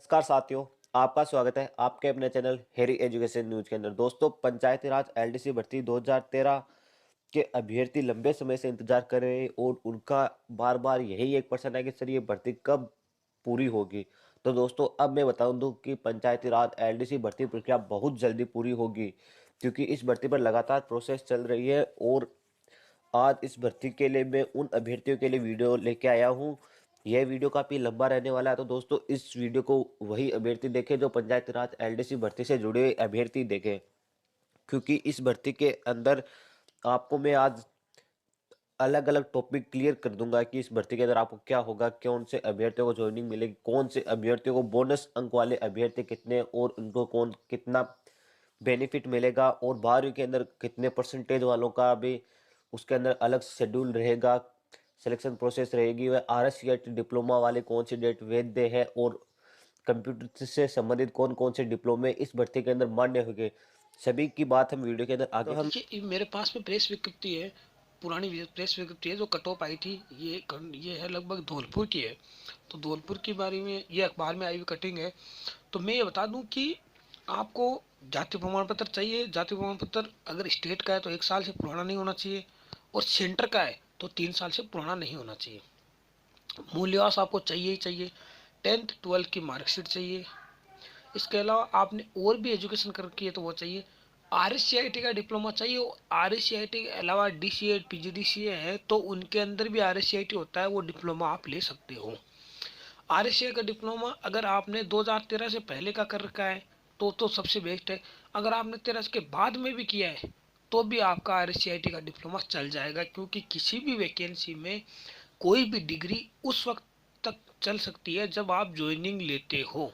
नमस्कार साथियों, आपका स्वागत है आपके अपने चैनल हेरी एजुकेशन न्यूज के अंदर। दोस्तों, पंचायती राज एलडीसी भर्ती 2013 के अभ्यर्थी लंबे समय से इंतजार कर रहे हैं और उनका बार बार यही एक प्रश्न है कि सर ये भर्ती कब पूरी होगी। तो दोस्तों, अब मैं बताऊं दूं कि पंचायती राज एलडीसी भर्ती प्रक्रिया बहुत जल्दी पूरी होगी, क्योंकि इस भर्ती पर लगातार प्रोसेस चल रही है। और आज इस भर्ती के लिए मैं उन अभ्यर्थियों के लिए वीडियो लेके आया हूँ। यह वीडियो काफ़ी लंबा रहने वाला है, तो दोस्तों इस वीडियो को वही अभ्यर्थी देखें जो पंचायती राज एलडीसी भर्ती से जुड़े हुए अभ्यर्थी देखें, क्योंकि इस भर्ती के अंदर आपको मैं आज अलग अलग टॉपिक क्लियर कर दूंगा कि इस भर्ती के अंदर आपको क्या होगा, कौन से अभ्यर्थियों को ज्वाइनिंग मिलेगी, कौन से अभ्यर्थियों को बोनस अंक वाले अभ्यर्थी कितने और उनको कौन कितना बेनिफिट मिलेगा, और 12वीं के अंदर कितने परसेंटेज वालों का भी उसके अंदर अलग शेड्यूल रहेगा, सिलेक्शन प्रोसेस रहेगी। वह RSCIT डिप्लोमा वाले कौन सी डेट वैध है और कंप्यूटर से संबंधित कौन कौन से डिप्लोमे इस भर्ती के अंदर मान्य होंगे, सभी की बात हम वीडियो के अंदर आगे हम देखिए मेरे पास में प्रेस विज्ञप्ति है। पुरानी प्रेस विज्ञप्ति है जो कट ऑफ आई थी। ये है लगभग धौलपुर की है। तो धौलपुर के बारे में ये अखबार में आई हुई कटिंग है। तो मैं ये बता दूं कि आपको जाति प्रमाण पत्र चाहिए। जाति प्रमाण पत्र अगर स्टेट का है तो 1 साल से पुराना नहीं होना चाहिए, और सेंटर का है तो 3 साल से पुराना नहीं होना चाहिए। मूल्यवास आपको चाहिए ही चाहिए। 10th 12th की मार्कशीट चाहिए। इसके अलावा आपने और भी एजुकेशन कर रखी है तो वो चाहिए। RSCIT का डिप्लोमा चाहिए। RSCIT के अलावा DCA PGDCA है तो उनके अंदर भी RSCIT होता है, वो डिप्लोमा आप ले सकते हो। RSCIT का डिप्लोमा अगर आपने 2013 से पहले का कर रखा है तो सबसे बेस्ट है। अगर आपने 13 के बाद में भी किया है तो भी आपका RSCIT का डिप्लोमा चल जाएगा, क्योंकि किसी भी वैकेंसी में कोई भी डिग्री उस वक्त तक चल सकती है जब आप ज्वाइनिंग लेते हो।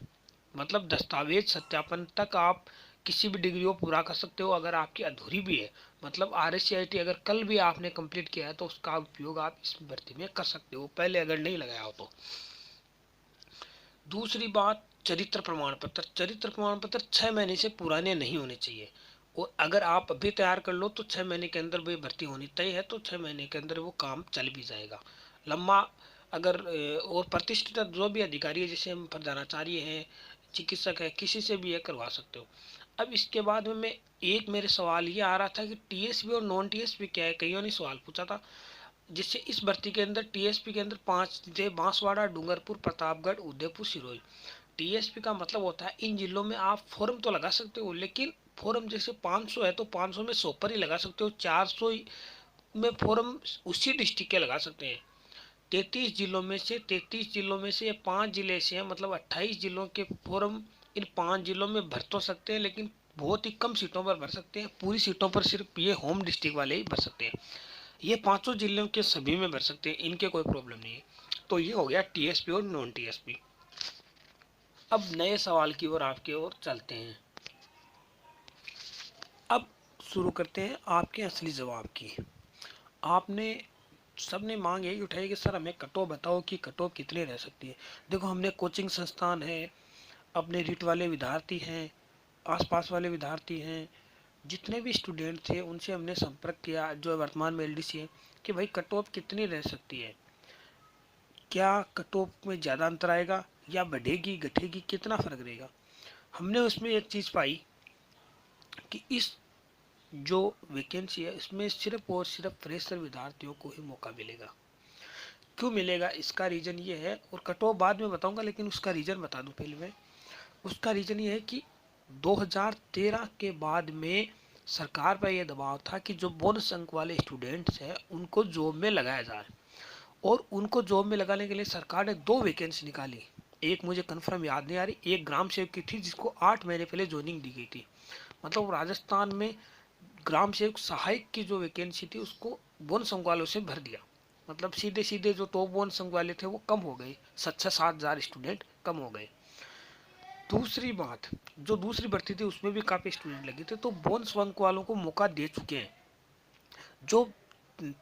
मतलब दस्तावेज सत्यापन तक आप किसी भी डिग्री को पूरा कर सकते हो अगर आपकी अधूरी भी है। मतलब RSCIT अगर कल भी आपने कंप्लीट किया है तो उसका उपयोग आप इस भर्ती में कर सकते हो, पहले अगर नहीं लगाया हो तो। दूसरी बात, चरित्र प्रमाण पत्र। चरित्र प्रमाण पत्र 6 महीने से पुराने नहीं होने चाहिए। और अगर आप अभी तैयार कर लो तो 6 महीने के अंदर वो भर्ती होनी तय है, तो 6 महीने के अंदर वो काम चल भी जाएगा। लंबा अगर और प्रतिष्ठित जो भी अधिकारी है, जैसे हम प्रधानाचार्य हैं, चिकित्सक है, किसी से भी ये करवा सकते हो। अब इसके बाद में एक मेरे सवाल ये आ रहा था कि TSP और नॉन TSP क्या है। कईयों ने सवाल पूछा था। जिससे इस भर्ती के अंदर TSP के अंदर 5 थे: बांसवाड़ा, डूंगरपुर, प्रतापगढ़, उदयपुर, सिरोही। TSP का मतलब होता है इन जिलों में आप फॉर्म तो लगा सकते हो, लेकिन फॉर्म जैसे 500 है तो 500 में 100 पर ही लगा सकते हो। 400 में फॉर्म उसी डिस्ट्रिक्ट के लगा सकते हैं। 33 जिलों में से 5 जिले से हैं, मतलब 28 जिलों के फॉर्म इन 5 जिलों में भर तो सकते हैं, लेकिन बहुत ही कम सीटों पर भर सकते हैं। पूरी सीटों पर सिर्फ ये होम डिस्ट्रिक्ट वाले ही भर सकते हैं। ये पांचों जिलों के सभी में भर सकते हैं, इनके कोई प्रॉब्लम नहीं है। तो ये हो गया TSP और नॉन TSP। अब नए सवाल की ओर आपकी ओर चलते हैं। अब शुरू करते हैं आपके असली जवाब की। आपने सबने मांग यही उठाई कि सर हमें कट ऑफ बताओ कि कट ऑफ कितनी रह सकती है। देखो, हमने कोचिंग संस्थान है, अपने रीट वाले विद्यार्थी हैं, आसपास वाले विद्यार्थी हैं, जितने भी स्टूडेंट थे उनसे हमने संपर्क किया जो वर्तमान में LDC है, कि भाई कट ऑफ कितनी रह सकती है। क्या कट ऑफ में ज़्यादा अंतर आएगा या बढ़ेगी घटेगी, कितना फ़र्क रहेगा। हमने उसमें एक चीज़ पाई कि इस जो वैकेंसी है इसमें सिर्फ और सिर्फ फ्रेशर विद्यार्थियों को ही मौका मिलेगा। क्यों मिलेगा, इसका रीज़न ये है, और कट ऑफ बाद में बताऊंगा, लेकिन उसका रीज़न बता दूं पहले मैं। उसका रीज़न ये है कि 2013 के बाद में सरकार पर यह दबाव था कि जो बोनस अंक वाले स्टूडेंट्स हैं उनको जॉब में लगाया जाए। और उनको जॉब में लगाने के लिए सरकार ने 2 वैकेंसी निकाली। एक मुझे कन्फर्म याद नहीं आ रही, एक ग्राम सेवक की थी जिसको 8 महीने पहले ज्वाइनिंग दी गई थी। मतलब राजस्थान में ग्राम सेवक सहायक की जो वैकेंसी थी उसको बोनस अंक वालों से भर दिया। मतलब सीधे सीधे जो टॉप बोनस अंक वाले थे वो कम हो गए, 6-7 हज़ार स्टूडेंट कम हो गए। दूसरी बात, जो दूसरी भर्ती थी उसमें भी काफ़ी स्टूडेंट लगे थे, तो बोनस अंक वालों को मौका दे चुके हैं। जो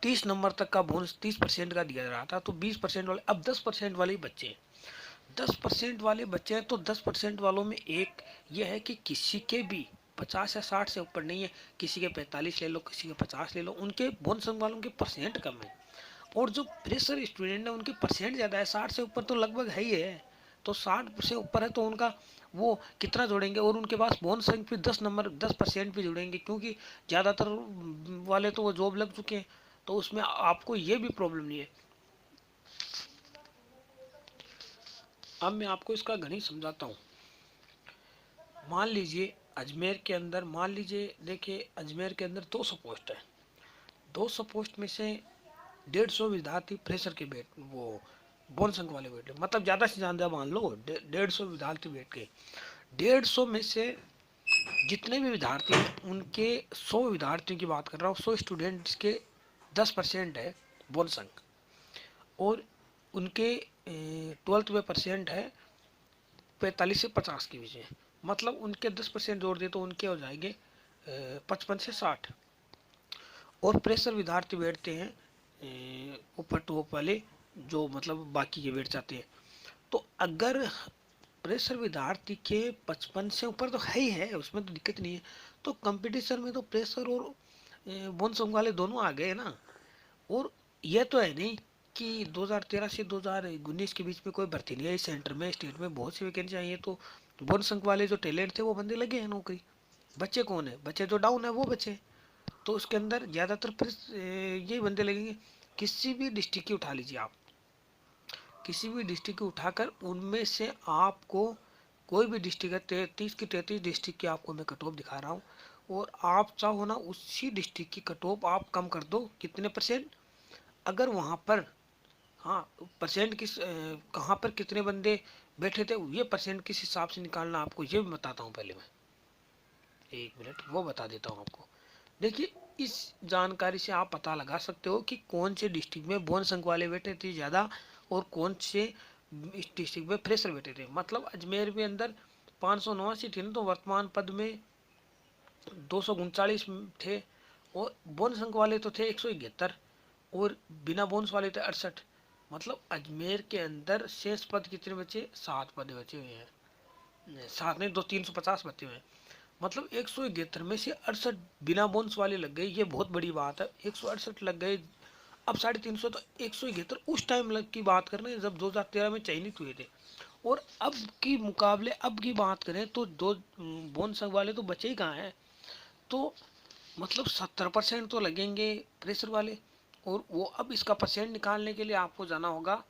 30 नंबर तक का बोनस 30% का दिया जा रहा था, तो 20% वाले अब 10% वाले ही बच्चे हैं। 10% वाले बच्चे हैं तो 10% वालों में एक यह है कि किसी के भी 50 या 60 से ऊपर नहीं है। किसी के 45 ले लो, किसी के 50 ले लो, उनके बोनस वालों के परसेंट कम है। और जो फ्रेशर स्टूडेंट है उनके परसेंट ज़्यादा है, 60 से ऊपर तो लगभग है ही है। तो 60 से ऊपर है तो उनका वो कितना जोड़ेंगे, और उनके पास बोनस अंक भी 10% भी जुड़ेंगे, क्योंकि ज़्यादातर वाले तो वो जॉब लग चुके हैं, तो उसमें आपको ये भी प्रॉब्लम नहीं है। अब मैं आपको इसका गणित समझाता हूँ। मान लीजिए अजमेर के अंदर, मान लीजिए देखिए अजमेर के अंदर 200 पोस्ट है। 200 पोस्ट में से 150 विद्यार्थी फ्रेशर के बैठ वो बोनस अंक वाले बैठे, मतलब ज़्यादा से ज़्यादा मान लो 150 विद्यार्थी बैठ के। 150 में से जितने भी विद्यार्थी हैं उनके 100 विद्यार्थियों की बात कर रहा हूँ, 100 स्टूडेंट्स के 10% है बोनस अंक, और उनके 12th में परसेंट है 45 से 50 के बीच में, मतलब उनके 10% जोड़ दे तो उनके हो जाएंगे 55 से 60। और प्रेशर विद्यार्थी बैठते हैं ऊपर टॉप वाले, जो मतलब बाकी के बैठ जाते हैं। तो अगर प्रेशर विद्यार्थी के 55 से ऊपर तो है ही है, उसमें तो दिक्कत नहीं है, तो कंपटीशन में तो प्रेशर और बोनस वाले दोनों आ गए ना। और यह तो है नहीं कि 2013 से 2019 के बीच में कोई भर्ती नहीं आई सेंटर में, स्टेट में बहुत सी वैकेंसी आई है, तो बोनस वाले जो टैलेंट थे वो बंदे लगे हैं नौकरी। बच्चे कौन है, बच्चे जो डाउन है वो बच्चे। तो उसके अंदर ज़्यादातर फिर यही बंदे लगेंगे। किसी भी डिस्ट्रिक्ट की उठा लीजिए आप, किसी भी डिस्ट्रिक्ट की उठाकर उनमें से आपको कोई भी डिस्ट्रिक्ट है, 33 की 33 डिस्ट्रिक्ट की आपको मैं कट ऑफ दिखा रहा हूँ, और आप चाहो ना उसी डिस्ट्रिक्ट की कट ऑफ आप कम कर दो कितने परसेंट, अगर वहाँ पर, हाँ परसेंट किस कहाँ पर कितने बंदे बैठे थे, ये परसेंट किस हिसाब से निकालना आपको ये भी बताता हूँ। पहले मैं 1 मिनट वो बता देता हूँ आपको। देखिए इस जानकारी से आप पता लगा सकते हो कि कौन से डिस्ट्रिक्ट में बोनस अंक वाले बैठे थे ज़्यादा, और कौन से डिस्ट्रिक्ट में फ्रेशर बैठे थे। मतलब अजमेर में अंदर 589 थे ना, तो वर्तमान पद में 239 थे, और बोनस अंक वाले तो थे 171, और बिना बोनस वाले थे 68। मतलब अजमेर के अंदर शेष पद कितने बचे, 7 पद बचे हुए हैं, 7 नहीं, 350 बचे हुए हैं। मतलब 171 में से 68 बिना बोनस वाले लग गए, ये बहुत बड़ी बात है, 168 लग गए। अब 350, तो 171 उस टाइम लग की बात कर रहे हैं जब 2013 में चयनित हुए थे, और अब की मुकाबले अब की बात करें तो दो बोनस वाले तो बचे ही कहाँ हैं। तो मतलब 70% तो लगेंगे प्रेशर वाले, और वो अब इसका परसेंट निकालने के लिए आपको जाना होगा।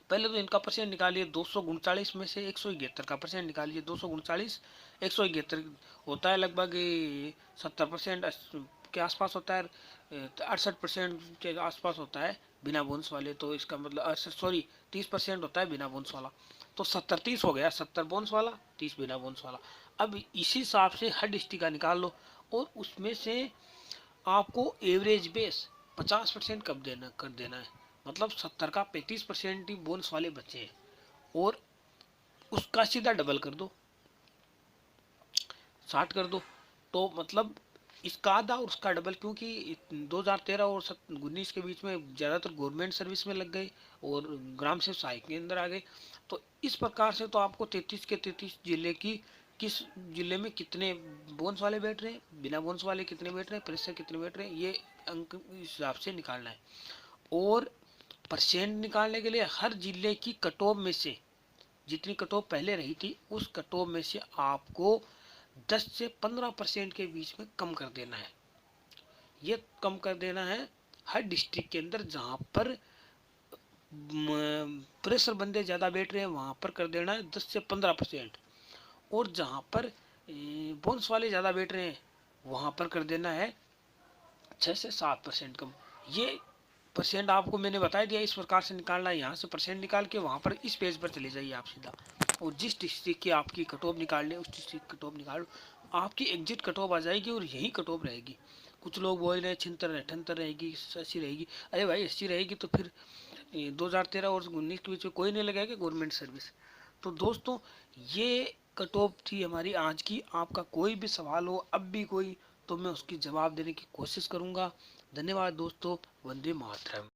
पहले तो इनका परसेंट निकालिए, 239 में से 171 का परसेंट निकालिए, 239 171 होता है लगभग 70% के आसपास होता है, 68% के आसपास होता है बिना बोनस वाले। तो इसका मतलब सॉरी 30% होता है बिना बोनस वाला। तो 70-30 हो गया, 70 बोनस वाला 30 बिना बोनस वाला। अब इसी हिसाब से हर डिस्ट्रिक्ट का निकाल लो, और उसमें से आपको एवरेज बेस 50% कब देना कर देना है। मतलब 70 का 35% ही बोनस वाले बचे हैं, और उसका सीधा डबल कर दो, 60 कर दो। तो मतलब इसका आधा और उसका डबल, क्योंकि 2013 और 19 के बीच में ज़्यादातर गवर्नमेंट सर्विस में लग गए और ग्राम सेवक सहायक के अंदर आ गए। तो इस प्रकार से तो आपको 33 के 33 जिले की किस जिले में कितने बोनस वाले बैठ रहे हैं, बिना बोनस वाले कितने बैठ रहे हैं, प्रेशर कितने बैठ रहे हैं, ये अंक इस हिसाब से निकालना है। और परसेंट निकालने के लिए हर जिले की कट ऑफ में से जितनी कट ऑफ पहले रही थी उस कट ऑफ में से आपको 10 से 15% के बीच में कम कर देना है। ये कम कर देना है हर डिस्ट्रिक्ट के अंदर, जहाँ पर प्रेशर बंदे ज़्यादा बैठ रहे हैं वहाँ पर कर देना है 10 से 15%, और जहाँ पर बोनस वाले ज़्यादा बैठ रहे हैं वहाँ पर कर देना है 6 से 7% कम। ये परसेंट आपको मैंने बता दिया, इस प्रकार से निकालना है। यहाँ से परसेंट निकाल के वहाँ पर इस पेज पर चले जाइए आप सीधा, और जिस डिस्ट्रिक्ट की आपकी कट ऑफ निकालनी है उस डिस्ट्रिक्ट कट ऑफ निकाल लो, आपकी एग्जिट कट ऑफ आ जाएगी और यही कट ऑफ रहेगी। कुछ लोग बोल रहे हैं 76 78 रहेगी, 80 रहेगी। अरे भाई 80 रहेगी तो फिर 2013 और 19 के बीच में कोई नहीं लगाएगा गवर्नमेंट सर्विस। तो दोस्तों ये कट ऑफ थी हमारी आज की। आपका कोई भी सवाल हो अब भी कोई, तो मैं उसकी जवाब देने की कोशिश करूंगा। धन्यवाद दोस्तों, वंदे मातरम।